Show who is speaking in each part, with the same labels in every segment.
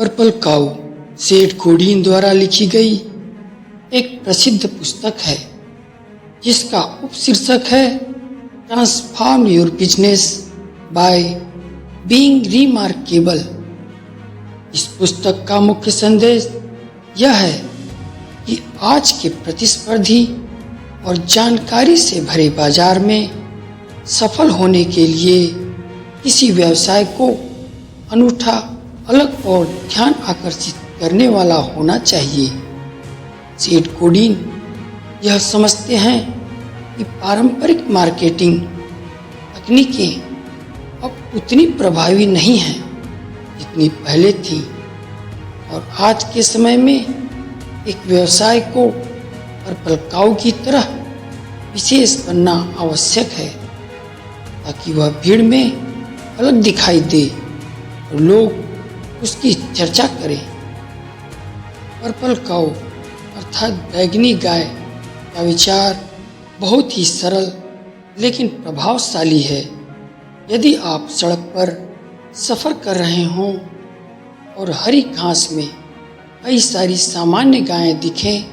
Speaker 1: Purple काऊ सेठ Godin द्वारा लिखी गई एक प्रसिद्ध पुस्तक है जिसका उपशीर्षक है transform your business by being remarkable. इस पुस्तक का मुख्य संदेश यह है कि आज के प्रतिस्पर्धी और जानकारी से भरे बाजार में सफल होने के लिए किसी व्यवसाय को अनूठा, अलग और ध्यान आकर्षित करने वाला होना चाहिए। सेठ गोडीन यह समझते हैं कि पारंपरिक मार्केटिंग तकनीकें अब उतनी प्रभावी नहीं हैं जितनी पहले थी और आज के समय में एक व्यवसाय को पर्पल काऊ की तरह विशेष बनना आवश्यक है ताकि वह भीड़ में अलग दिखाई दे और लोग उसकी चर्चा करें। पर्पल काऊ अर्थात बैगनी गाय का विचार बहुत ही सरल लेकिन प्रभावशाली है। यदि आप सड़क पर सफ़र कर रहे हों और हरी घास में कई सारी सामान्य गायें दिखें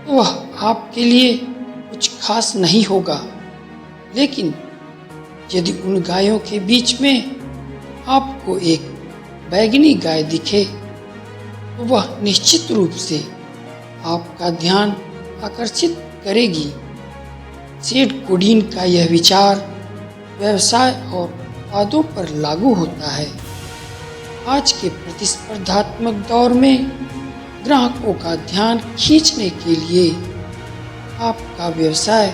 Speaker 1: तो वह आपके लिए कुछ खास नहीं होगा, लेकिन यदि उन गायों के बीच में आपको एक बैगनी गाय दिखे तो वह निश्चित रूप से आपका ध्यान आकर्षित करेगी। सेठ गोडीन का यह विचार व्यवसाय और उत्पादों पर लागू होता है। आज के प्रतिस्पर्धात्मक दौर में ग्राहकों का ध्यान खींचने के लिए आपका व्यवसाय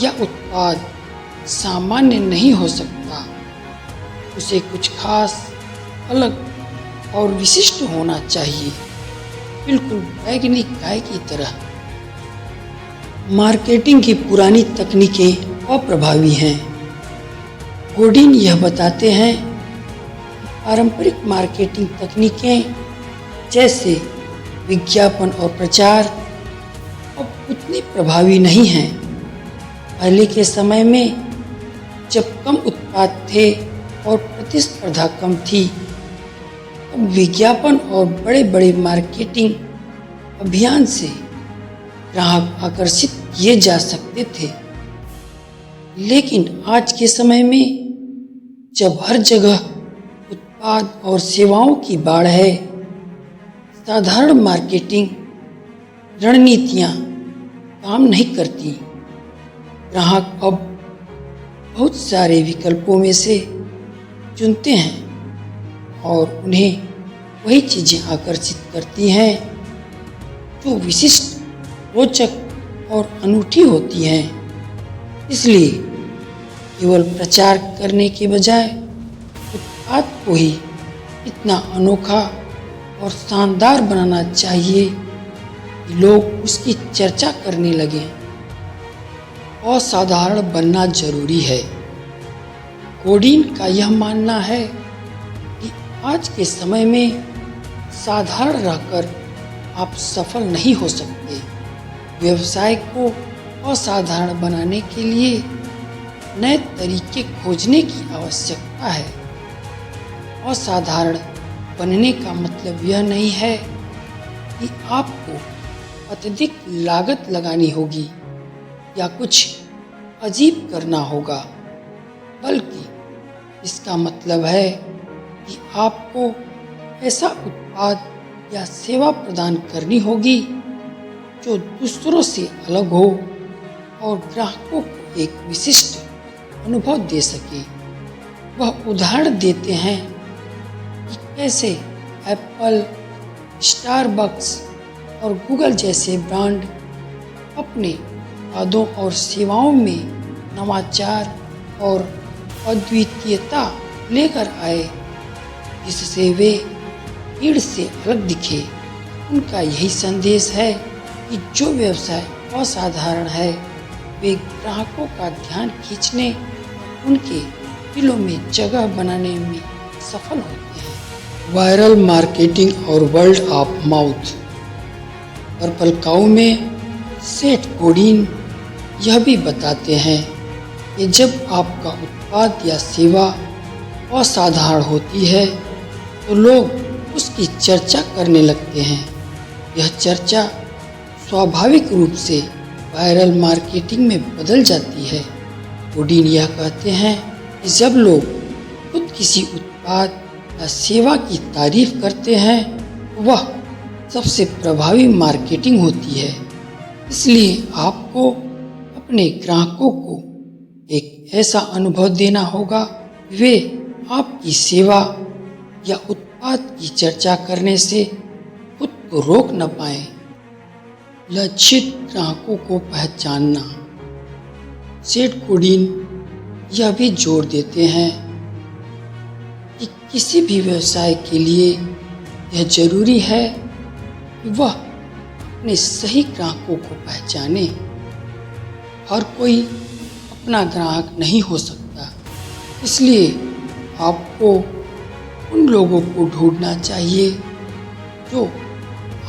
Speaker 1: या उत्पाद सामान्य नहीं हो सकता। उसे कुछ खास, अलग और विशिष्ट होना चाहिए, बिल्कुल बैगनी गाय की तरह। मार्केटिंग की पुरानी तकनीकें अप्रभावी हैं। गोडीन यह बताते हैं पारंपरिक मार्केटिंग तकनीकें जैसे विज्ञापन और प्रचार अब उतनी प्रभावी नहीं हैं। पहले के समय में जब कम उत्पाद थे और प्रतिस्पर्धा कम थी तब विज्ञापन और बड़े बड़े मार्केटिंग अभियान से ग्राहक आकर्षित किए जा सकते थे। लेकिन आज के समय में जब हर जगह उत्पाद और सेवाओं की बाढ़ है, साधारण मार्केटिंग रणनीतियाँ काम नहीं करती। ग्राहक अब बहुत सारे विकल्पों में से चुनते हैं और उन्हें वही चीज़ें आकर्षित करती हैं जो विशिष्ट, रोचक और अनूठी होती हैं। इसलिए केवल प्रचार करने के बजाय उत्पाद को ही इतना अनोखा और शानदार बनाना चाहिए कि लोग उसकी चर्चा करने लगें। असाधारण बनना जरूरी है। गोडीन का यह मानना है कि आज के समय में साधारण रहकर आप सफल नहीं हो सकते। व्यवसाय को असाधारण बनाने के लिए नए तरीके खोजने की आवश्यकता है। असाधारण बनने का मतलब यह नहीं है कि आपको अत्यधिक लागत लगानी होगी या कुछ अजीब करना होगा, बल्कि इसका मतलब है कि आपको ऐसा उत्पाद या सेवा प्रदान करनी होगी जो दूसरों से अलग हो और ग्राहकों को एक विशिष्ट अनुभव दे सके। वह उदाहरण देते हैं कि कैसे एप्पल, स्टारबक्स और गूगल जैसे ब्रांड अपने उत्पादों और सेवाओं में नवाचार और अद्वितीयता लेकर आए जिससे वे भीड़ से अलग दिखे। उनका यही संदेश है कि जो व्यवसाय असाधारण है वे ग्राहकों का ध्यान खींचने और उनके दिलों में जगह बनाने में सफल होते हैं। वायरल मार्केटिंग और वर्ड ऑफ माउथ। पर्पल काऊ में सेठ गोडीन यह भी बताते हैं कि जब आपका उत्पाद या सेवा असाधारण होती है तो लोग उसकी चर्चा करने लगते हैं। यह चर्चा स्वाभाविक रूप से वायरल मार्केटिंग में बदल जाती है। गोडीन यह कहते हैं कि जब लोग खुद किसी उत्पाद या सेवा की तारीफ करते हैं तो वह सबसे प्रभावी मार्केटिंग होती है। इसलिए आपको अपने ग्राहकों को एक ऐसा अनुभव देना होगा कि वे आपकी सेवा या उत्पाद की चर्चा करने से खुद को रोक न पाएं। लक्षित ग्राहकों को पहचानना। सेठ गोडीन यह भी जोर देते हैं कि किसी भी व्यवसाय के लिए यह जरूरी है कि वह अपने सही ग्राहकों को पहचाने। हर कोई अपना ग्राहक नहीं हो सकता, इसलिए आपको उन लोगों को ढूंढना चाहिए जो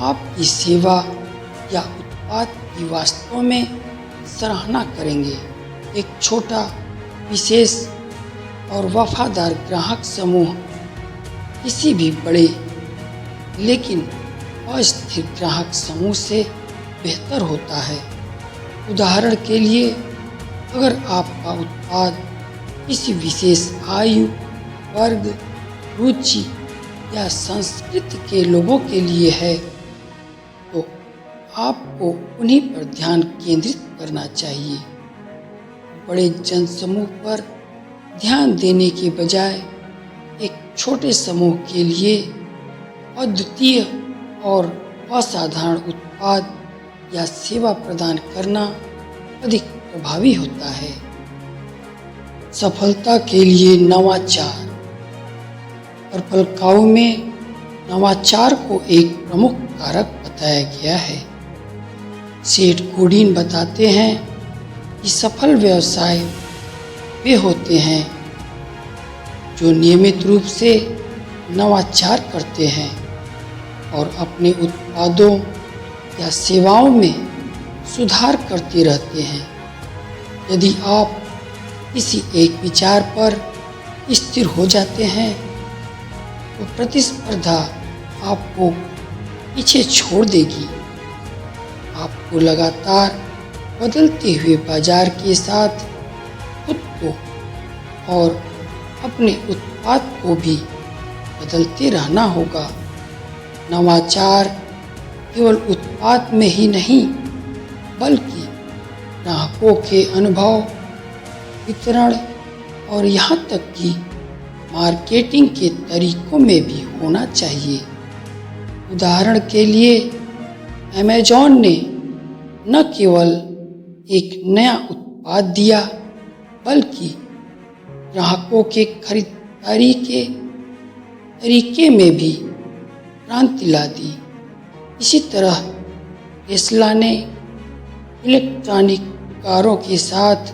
Speaker 1: आपकी सेवा या उत्पाद की वास्तव में सराहना करेंगे। एक छोटा, विशेष और वफादार ग्राहक समूह किसी भी बड़े लेकिन अस्थिर ग्राहक समूह से बेहतर होता है। उदाहरण के लिए, अगर आपका उत्पाद किसी विशेष आयु वर्ग, रुचि या संस्कृति के लोगों के लिए है तो आपको उन्हीं पर ध्यान केंद्रित करना चाहिए। बड़े जनसमूह पर ध्यान देने के बजाय एक छोटे समूह के लिए अद्वितीय और असाधारण उत्पाद या सेवा प्रदान करना अधिक प्रभावी होता है। सफलता के लिए नवाचार। पर्पल काऊ में नवाचार को एक प्रमुख कारक बताया गया है। सेठ गोडीन बताते हैं कि सफल व्यवसाय वे होते हैं जो नियमित रूप से नवाचार करते हैं और अपने उत्पादों या सेवाओं में सुधार करते रहते हैं। यदि आप किसी एक विचार पर स्थिर हो जाते हैं तो प्रतिस्पर्धा आपको पीछे छोड़ देगी। आपको लगातार बदलते हुए बाजार के साथ खुद को और अपने उत्पाद को भी बदलते रहना होगा। नवाचार केवल उत्पाद में ही नहीं बल्कि ग्राहकों के अनुभव, वितरण और यहाँ तक कि मार्केटिंग के तरीकों में भी होना चाहिए। उदाहरण के लिए, अमेज़न ने न केवल एक नया उत्पाद दिया बल्कि ग्राहकों के खरीदारी के तरीके में भी क्रांति ला दी। इसी तरह टेस्ला ने इलेक्ट्रॉनिक कारों के साथ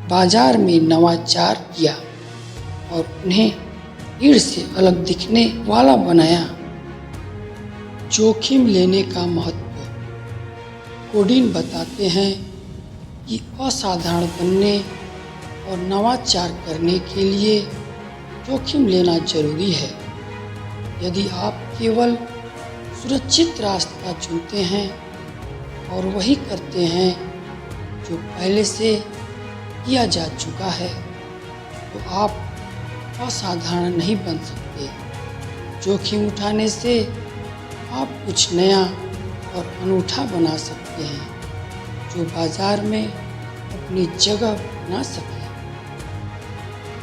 Speaker 1: बाजार में नवाचार किया और उन्हें भीड़ से अलग दिखने वाला बनाया। जोखिम लेने का महत्व। गोडीन बताते हैं कि असाधारण बनने और नवाचार करने के लिए जोखिम लेना जरूरी है। यदि आप केवल सुरक्षित रास्ता चुनते हैं और वही करते हैं जो पहले से किया जा चुका है तो आप असाधारण नहीं बन सकते। जोखिम उठाने से आप कुछ नया और अनूठा बना सकते हैं जो बाजार में अपनी जगह बना सके।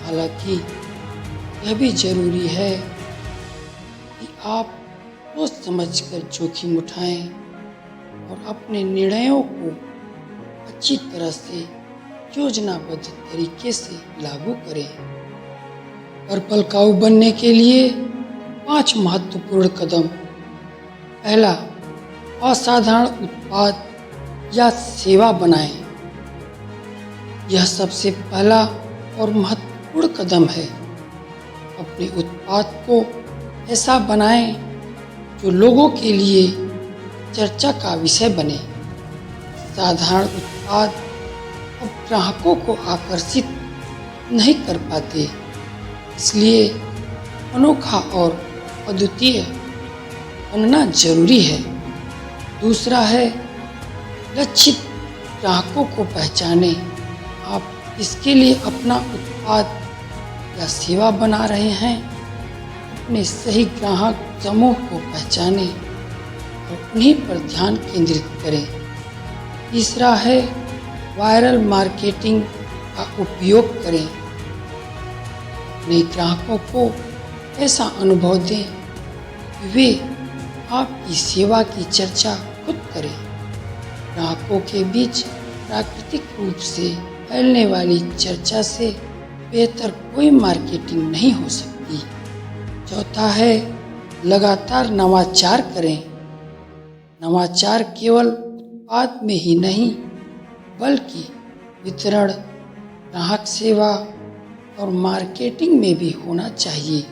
Speaker 1: हालांकि यह भी जरूरी है कि आप सोच समझकर जोखिम उठाएं और अपने निर्णयों को अच्छी तरह से योजनाबद्ध तरीके से लागू करें। पर्पल काऊ बनने के लिए 5 महत्वपूर्ण कदम। पहला, असाधारण उत्पाद या सेवा बनाएं। यह सबसे पहला और महत्वपूर्ण कदम है। अपने उत्पाद को ऐसा बनाएं जो लोगों के लिए चर्चा का विषय बने। साधारण उत्पाद अब ग्राहकों को आकर्षित नहीं कर पाते, इसलिए अनोखा और अद्वितीय बनना जरूरी है। दूसरा है लक्षित ग्राहकों को पहचाने। आप किसके लिए अपना उत्पाद या सेवा बना रहे हैं। अपने सही ग्राहक समूह को पहचाने और उन्हीं पर ध्यान केंद्रित करें। तीसरा है वायरल मार्केटिंग का उपयोग करें। अपने ग्राहकों को ऐसा अनुभव दें कि वे आपकी सेवा की चर्चा खुद करें। ग्राहकों के बीच प्राकृतिक रूप से फैलने वाली चर्चा से बेहतर कोई मार्केटिंग नहीं हो सकती। चौथा है लगातार नवाचार करें। नवाचार केवल उत्पाद में ही नहीं बल्कि वितरण, ग्राहक सेवा और मार्केटिंग में भी होना चाहिए।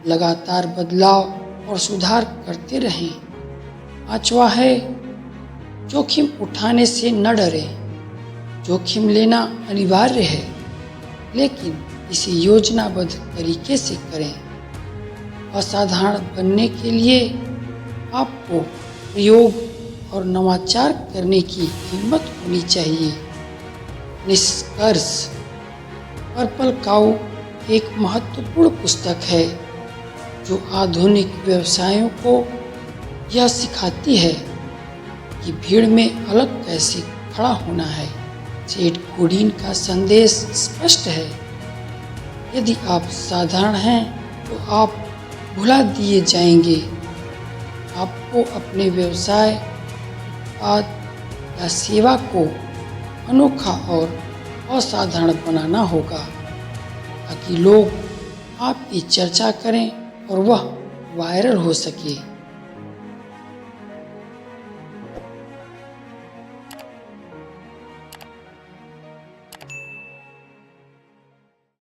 Speaker 1: लगातार बदलाव और सुधार करते रहें। पांचवा है जोखिम उठाने से न डरें। जोखिम लेना अनिवार्य है, लेकिन इसे योजनाबद्ध तरीके से करें। असाधारण बनने के लिए आपको प्रयोग और नवाचार करने की हिम्मत होनी चाहिए। निष्कर्ष, पर्पल काऊ एक महत्वपूर्ण पुस्तक है जो आधुनिक व्यवसायों को यह सिखाती है कि भीड़ में अलग कैसे खड़ा होना है। सेठ गोडीन का संदेश स्पष्ट है। यदि आप साधारण हैं तो आप भुला दिए जाएंगे। आपको अपने व्यवसाय, उत्पाद या सेवा को अनोखा और असाधारण बनाना होगा ताकि लोग आपकी चर्चा करें और वह वायरल हो सके।